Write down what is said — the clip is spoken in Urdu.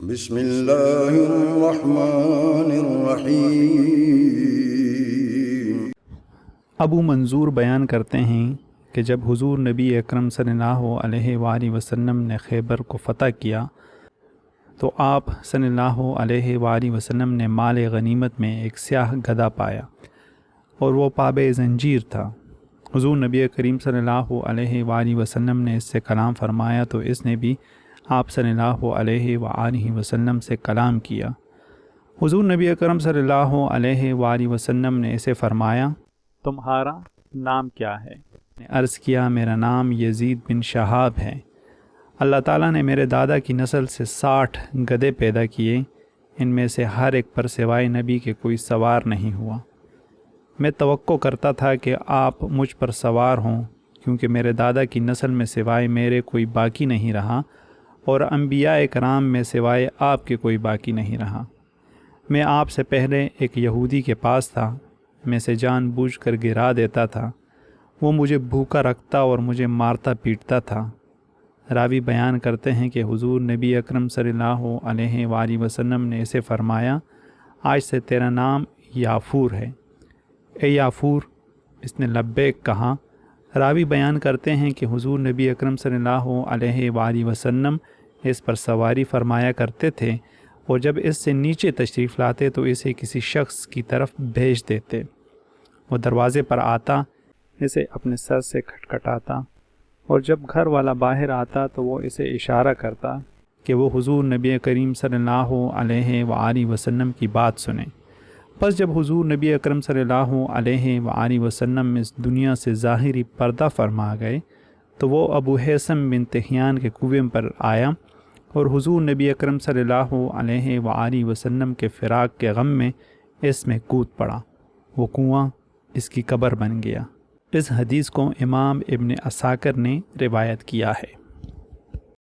بسم اللہ الرحمن الرحیم۔ ابو منظور بیان کرتے ہیں کہ جب حضور نبی اکرم صلی اللہ علیہ وآلہ وسلم نے خیبر کو فتح کیا تو آپ صلی اللہ علیہ وآلہ وسلم نے مال غنیمت میں ایک سیاہ گدھا پایا اور وہ پابِ زنجیر تھا۔ حضور نبی کریم صلی اللہ علیہ وآلہ وسلم نے اس سے کلام فرمایا تو اس نے بھی آپ صلی اللہ علیہ وآلہ وسلم سے کلام کیا۔ حضور نبی اکرم صلی اللہ علیہ وآلہ وسلم نے اسے فرمایا، تمہارا نام کیا ہے؟ نے عرض کیا، میرا نام یزید بن شہاب ہے۔ اللہ تعالیٰ نے میرے دادا کی نسل سے 60 گدھے پیدا کیے، ان میں سے ہر ایک پر سوائے نبی کے کوئی سوار نہیں ہوا۔ میں توقع کرتا تھا کہ آپ مجھ پر سوار ہوں، کیونکہ میرے دادا کی نسل میں سوائے میرے کوئی باقی نہیں رہا اور انبیاء کرام میں سوائے آپ کے کوئی باقی نہیں رہا۔ میں آپ سے پہلے ایک یہودی کے پاس تھا، میں سے جان بوجھ کر گرا دیتا تھا، وہ مجھے بھوکا رکھتا اور مجھے مارتا پیٹتا تھا۔ راوی بیان کرتے ہیں کہ حضور نبی اکرم صلی اللہ علیہ وآلہ وسلم نے اسے فرمایا، آج سے تیرا نام یافور ہے۔ اے یافور، اس نے لبیک کہا۔ راوی بیان کرتے ہیں کہ حضور نبی اکرم صلی اللہ علیہ وآلہ وسلم اس پر سواری فرمایا کرتے تھے اور جب اس سے نیچے تشریف لاتے تو اسے کسی شخص کی طرف بھیج دیتے۔ وہ دروازے پر آتا، اسے اپنے سر سے کھٹکھٹاتا اور جب گھر والا باہر آتا تو وہ اسے اشارہ کرتا کہ وہ حضور نبی کریم صلی اللہ علیہ وآلہ وسلم کی بات سنیں۔ پس جب حضور نبی اکرم صلی اللہ علیہ وآلہ وسلم اس دنیا سے ظاہری پردہ فرما گئے تو وہ ابو حیثم بن تحیان کے کنویں پر آیا اور حضور نبی اکرم صلی اللہ علیہ وآلہ وسلم کے فراق کے غم میں اس میں کود پڑا، وہ کنواں اس کی قبر بن گیا۔ اس حدیث کو امام ابن عساکر نے روایت کیا ہے۔